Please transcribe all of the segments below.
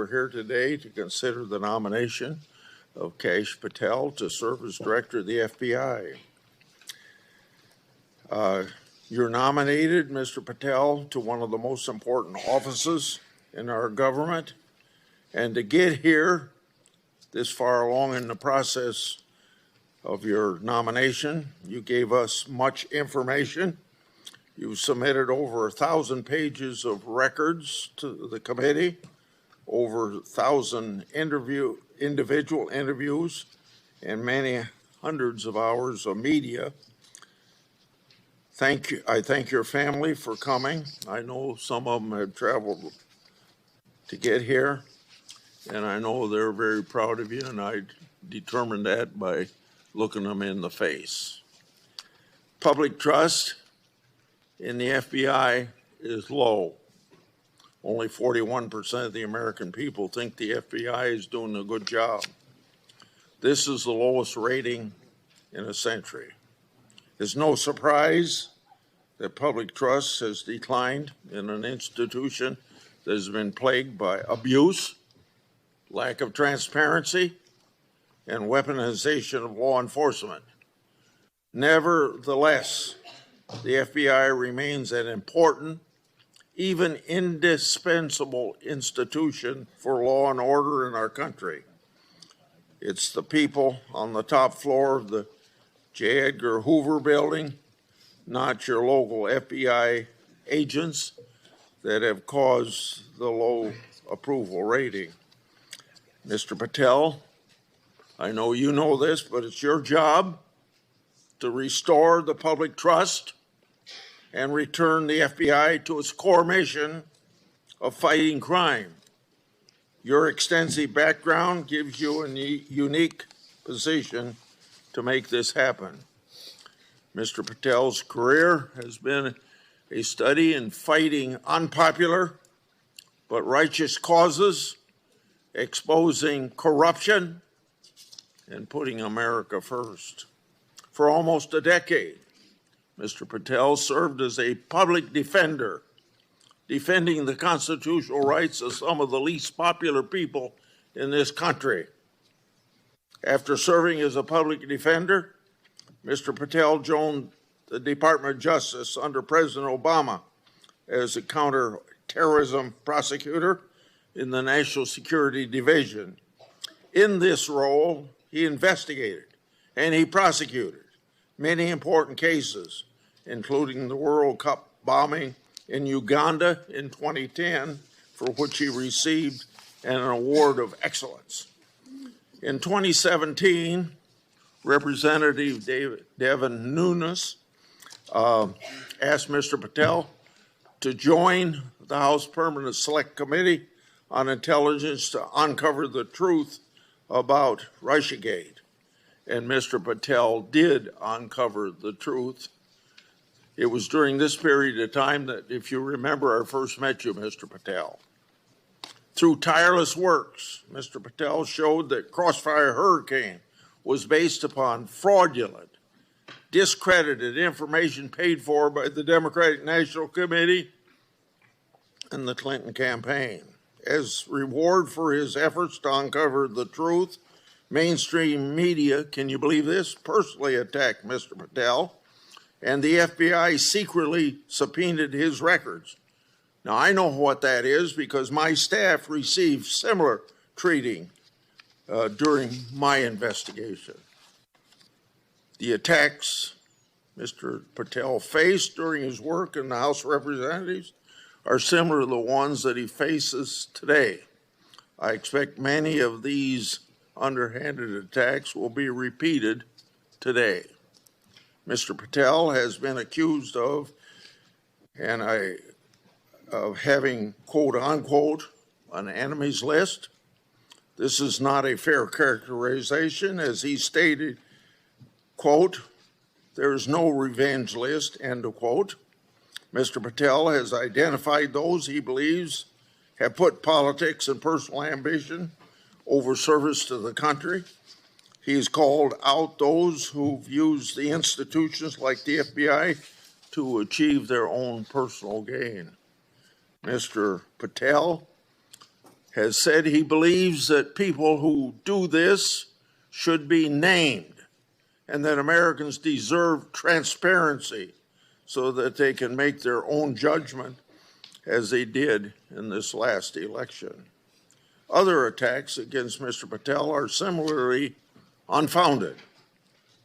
We're here today to consider the nomination of Kash Patel to serve as director of the FBI. You're nominated, Mr. Patel, to one of the most important offices in our government. And to get here this far along in the process of your nomination, you gave us much information. You submitted over 1,000 pages of records to the committee, over 1,000 individual interviews, and many hundreds of hours of media. Thank you. I thank your family for coming. I know some of them have traveled to get here, and I know they're very proud of you, and I determined that by looking them in the face. Public trust in the FBI is low. Only 41% of the American people think the FBI is doing a good job. This is the lowest rating in a century. It's no surprise that public trust has declined in an institution that has been plagued by abuse, lack of transparency, and weaponization of law enforcement. Nevertheless, the FBI remains an important, even indispensable institution for law and order in our country. It's the people on the top floor of the J. Edgar Hoover building, not your local FBI agents, that have caused the low approval rating. Mr. Patel, I know you know this, but it's your job to restore the public trust and return the FBI to its core mission of fighting crime. Your extensive background gives you a unique position to make this happen. Mr. Patel's career has been a study in fighting unpopular but righteous causes, exposing corruption, and putting America first. For almost a decade, Mr. Patel served as a public defender, defending the constitutional rights of some of the least popular people in this country. After serving as a public defender, Mr. Patel joined the Department of Justice under President Obama as a counterterrorism prosecutor in the National Security Division. In this role, he investigated and he prosecuted many important cases, including the World Cup bombing in Uganda in 2010, for which he received an award of excellence. In 2017, Representative Devin Nunes asked Mr. Patel to join the House Permanent Select Committee on Intelligence to uncover the truth about Russiagate. And Mr. Patel did uncover the truth. It was during this period of time that, if you remember, I first met you, Mr. Patel. Through tireless works, Mr. Patel showed that Crossfire Hurricane was based upon fraudulent, discredited information paid for by the Democratic National Committee and the Clinton campaign. As reward for his efforts to uncover the truth, mainstream media, can you believe this, personally attacked Mr. Patel, and the FBI secretly subpoenaed his records. Now, I know what that is because my staff received similar treating during my investigation. The attacks Mr. Patel faced during his work in the House of Representatives are similar to the ones that he faces today. I expect many of these underhanded attacks will be repeated today. Mr. Patel has been accused of having, quote unquote, an enemies list. This is not a fair characterization, as he stated, quote, "There is no revenge list," end of quote. Mr. Patel has identified those he believes have put politics and personal ambition over service to the country. He's called out those who've used the institutions like the FBI to achieve their own personal gain. Mr. Patel, has said he believes that people who do this should be named and that Americans deserve transparency so that they can make their own judgment as they did in this last election. Other attacks against Mr. Patel are similarly unfounded.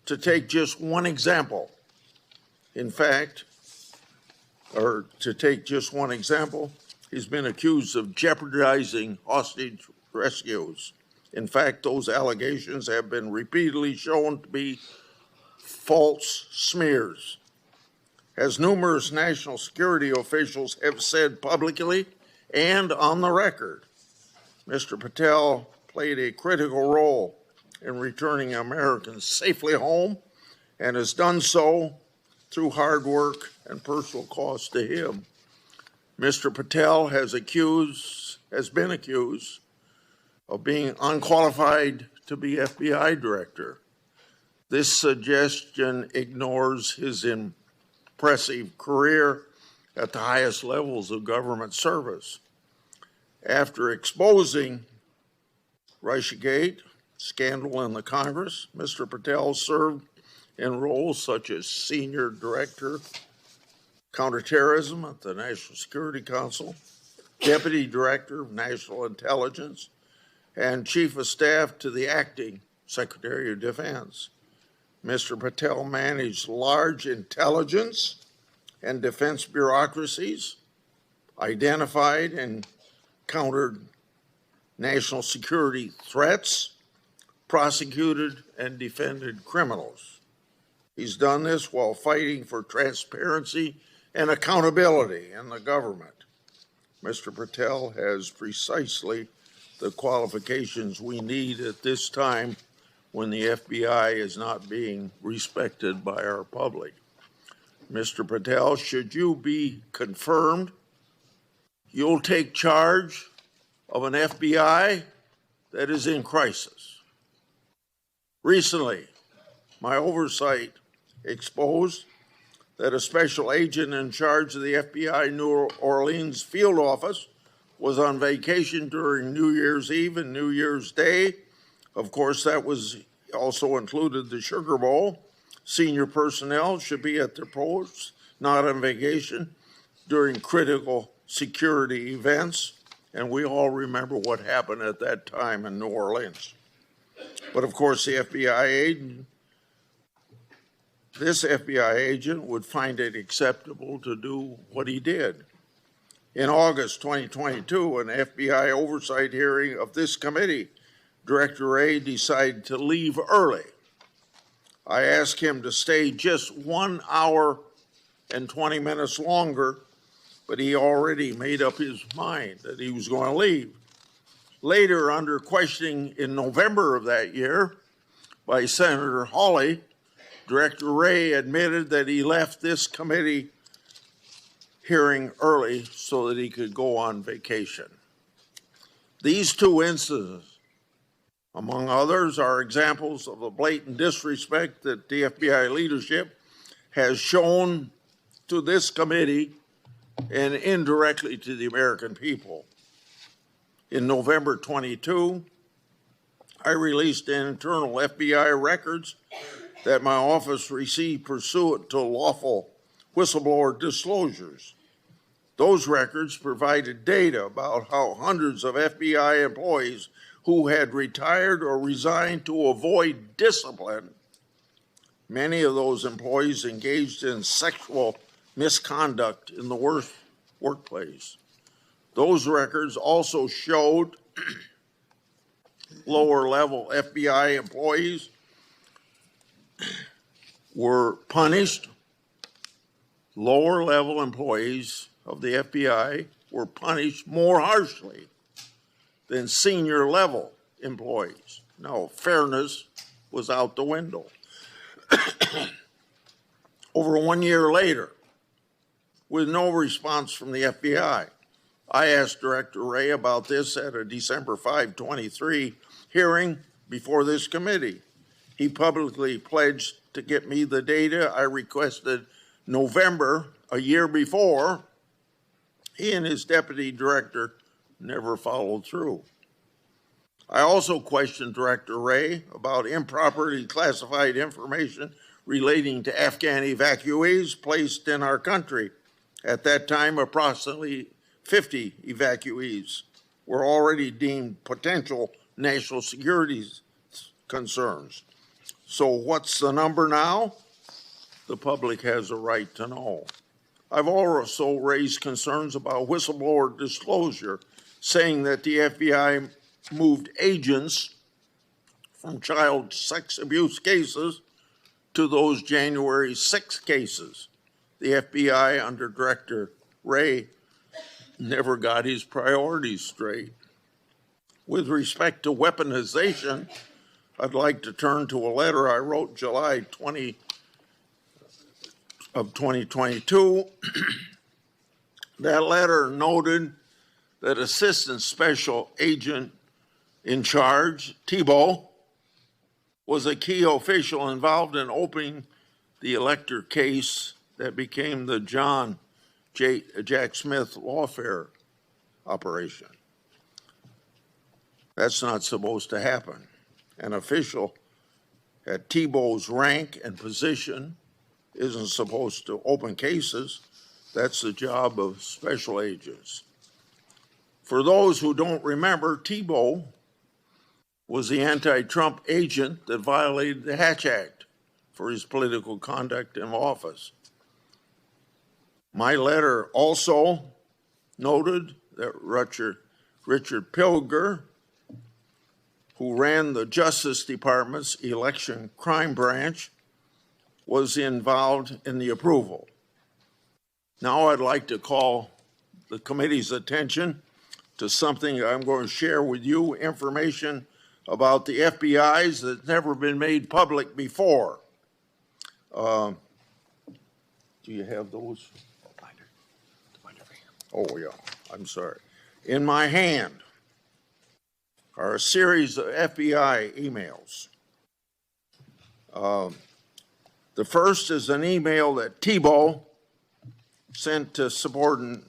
To take just one example, he's been accused of jeopardizing hostage rescues. In fact, those allegations have been repeatedly shown to be false smears. As numerous national security officials have said publicly and on the record, Mr. Patel played a critical role in returning Americans safely home and has done so through hard work and personal cost to him. Mr. Patel has been accused of being unqualified to be FBI director. This suggestion ignores his impressive career at the highest levels of government service. After exposing Russiagate scandal in the Congress, Mr. Patel served in roles such as Senior Director, Counterterrorism at the National Security Council, Deputy Director of National Intelligence, and Chief of Staff to the Acting Secretary of Defense. Mr. Patel managed large intelligence and defense bureaucracies, identified and countered national security threats, prosecuted and defended criminals. He's done this while fighting for transparency and accountability in the government. Mr. Patel has precisely the qualifications we need at this time when the FBI is not being respected by our public. Mr. Patel, should you be confirmed, you'll take charge of an FBI that is in crisis. Recently, my oversight exposed that a special agent in charge of the FBI New Orleans field office was on vacation during New Year's Eve and New Year's Day. Of course, that was also included the Sugar Bowl. Senior personnel should be at their posts, not on vacation, during critical security events. And we all remember what happened at that time in New Orleans. But of course, this FBI agent would find it acceptable to do what he did. In August 2022, an FBI oversight hearing of this committee, Director Wray decided to leave early. I asked him to stay just 1 hour and 20 minutes longer, but he already made up his mind that he was going to leave. Later, under questioning in November of that year by Senator Hawley, Director Wray admitted that he left this committee hearing early so that he could go on vacation. These two incidents, among others, are examples of the blatant disrespect that the FBI leadership has shown to this committee and indirectly to the American people. In November 22, I released internal FBI records that my office received pursuant to lawful whistleblower disclosures. Those records provided data about how hundreds of FBI employees who had retired or resigned to avoid discipline, many of those employees engaged in sexual misconduct in the workplace. Those records also showed lower-level FBI employees were punished. Lower-level employees of the FBI were punished more harshly than senior-level employees. Now, fairness was out the window. Over 1 year later, with no response from the FBI, I asked Director Wray about this at a December 5, 23 hearing before this committee. He publicly pledged to get me the data I requested November, a year before. He and his deputy director never followed through. I also questioned Director Wray about improperly classified information relating to Afghan evacuees placed in our country. At that time, approximately 50 evacuees were already deemed potential national security concerns. So what's the number now? The public has a right to know. I've also raised concerns about whistleblower disclosure, saying that the FBI moved agents from child sex abuse cases to those January 6 cases. The FBI under Director Wray never got his priorities straight. With respect to weaponization, I'd like to turn to a letter I wrote July 20 of 2022. That letter noted that Assistant Special Agent in charge, Thibault, was a key official involved in opening the elector case that became the Jack Smith lawfare operation. That's not supposed to happen. An official at Thibault's rank and position isn't supposed to open cases. That's the job of special agents. For those who don't remember, Thibault was the anti-Trump agent that violated the Hatch Act for his political conduct in office. My letter also noted that Richard Pilger, who ran the Justice Department's election crime branch, was involved in the approval. Now I'd like to call the committee's attention to something I'm going to share with you, information about the FBI's that's never been made public before. Do you have those? Oh, yeah, I'm sorry. In my hand are a series of FBI emails. The first is an email that Thibault sent to subordinate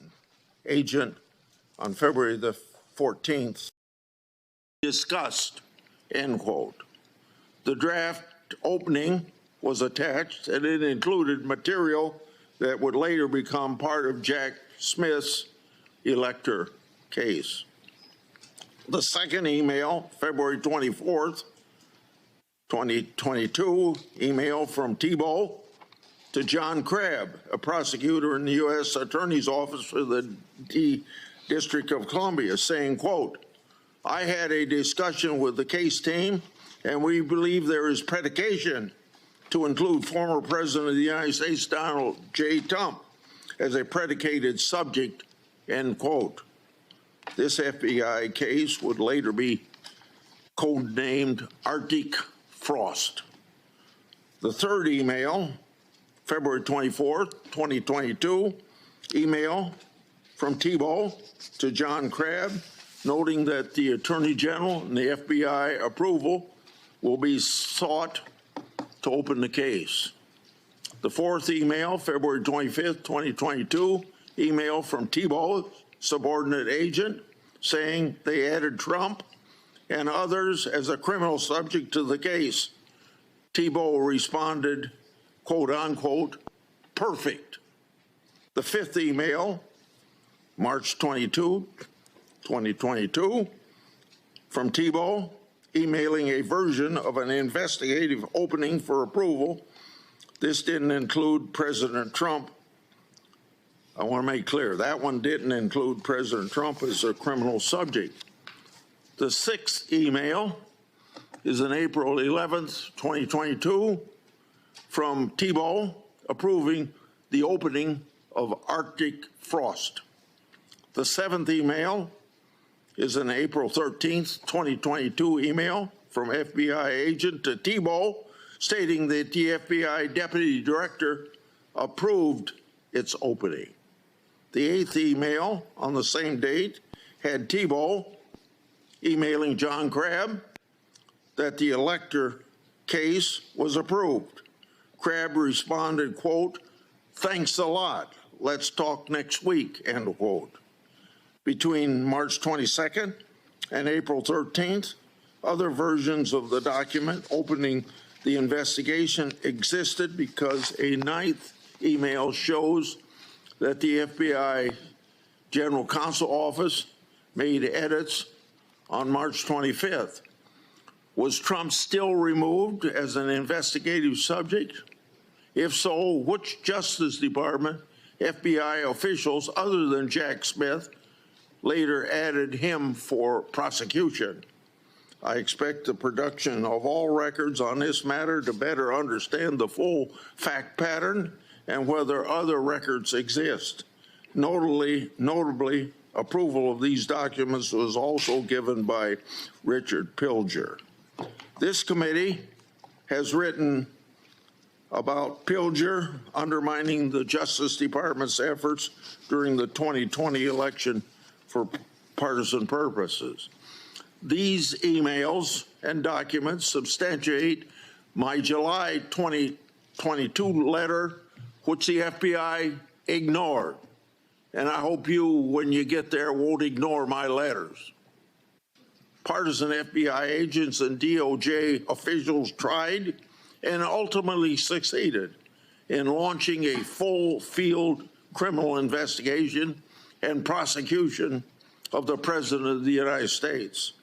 agent on February the 14th. Discussed, end quote. The draft opening was attached and it included material that would later become part of Jack Smith's elector case. The second email, February 24th, 2022, email from Thibault to John Crabb, a prosecutor in the U.S. Attorney's Office for the District of Columbia, saying, quote, I had a discussion with the case team and we believe there is predication to include former President of the United States, Donald J. Trump, as a predicated subject, end quote. This FBI case would later be codenamed Arctic Frost. The third email, February 24th, 2022, email from Thibault to John Crabb, noting that the Attorney General and the FBI approval will be sought to open the case. The fourth email, February 25th, 2022, email from Thibault, subordinate agent, saying they added Trump and others as a criminal subject to the case. Thibault responded, quote unquote, perfect. The fifth email, March 22, 2022, from Thibault, emailing a version of an investigative opening for approval. This didn't include President Trump. I want to make clear, that one didn't include President Trump as a criminal subject. The sixth email is an April 11th, 2022, from Thibault approving the opening of Arctic Frost. The seventh email is an April 13th, 2022 email from FBI agent to Thibault stating that the FBI deputy director approved its opening. The eighth email on the same date had Thibault emailing John Crabb that the elector case was approved. Crabb responded, quote, thanks a lot, let's talk next week, end quote. Between March 22nd and April 13th, other versions of the document opening the investigation existed because a ninth email shows that the FBI General Counsel Office made edits on March 25th. Was Trump still removed as an investigative subject? If so, which Justice Department FBI officials other than Jack Smith later added him for prosecution? I expect the production of all records on this matter to better understand the full fact pattern and whether other records exist. Notably, approval of these documents was also given by Richard Pilger. This committee has written about Pilger undermining the Justice Department's efforts during the 2020 election for partisan purposes. These emails and documents substantiate my July 2022 letter, which the FBI ignored. And I hope you, when you get there, won't ignore my letters. Partisan FBI agents and DOJ officials tried and ultimately succeeded in launching a full field criminal investigation and prosecution of the President of the United States.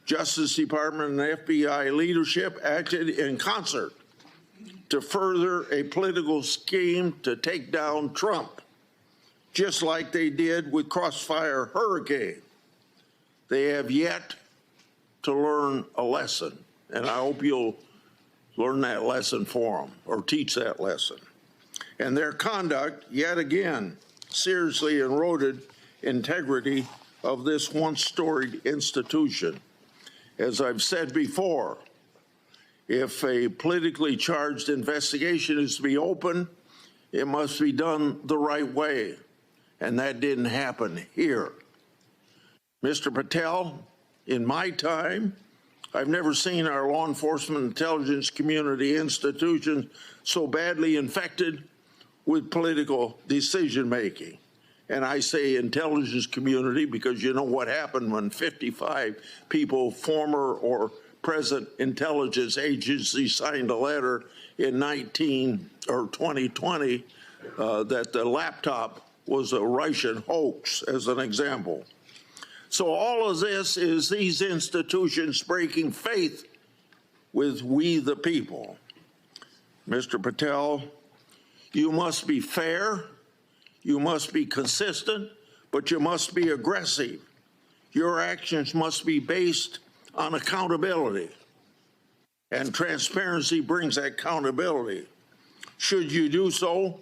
Justice Department and FBI leadership acted in concert to further a political scheme to take down Trump, just like they did with Crossfire Hurricane. They have yet to learn a lesson, and I hope you'll learn that lesson for them or teach that lesson. And their conduct, yet again, seriously eroded integrity of this once storied institution. As I've said before, if a politically charged investigation is to be open, it must be done the right way, and that didn't happen here. Mr. Patel, in my time, I've never seen our law enforcement intelligence community institutions so badly infected with political decision-making. And I say intelligence community because you know what happened when 55 people, former or present intelligence agencies, signed a letter in 2020 that the laptop was a Russian hoax, as an example. So all of this is these institutions breaking faith with we the people. Mr. Patel, you must be fair, you must be consistent, but you must be aggressive. Your actions must be based on accountability, and transparency brings accountability. Should you do so,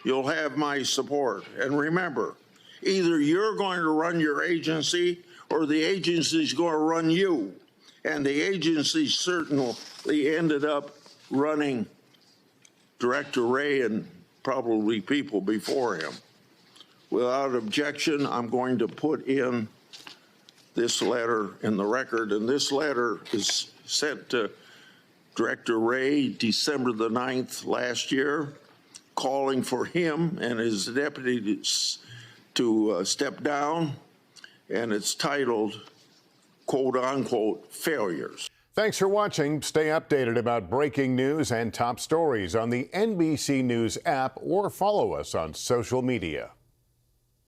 you'll have my support. And remember, either you're going to run your agency or the agency's going to run you. And the agency certainly ended up running Director Wray and probably people before him. Without objection, I'm going to put in this letter in the record, and this letter is sent to Director Wray December the 9th last year, calling for him and his deputies to step down, and it's titled, quote unquote, failures. Thanks for watching. Stay updated about breaking news and top stories on the NBC News app or follow us on social media.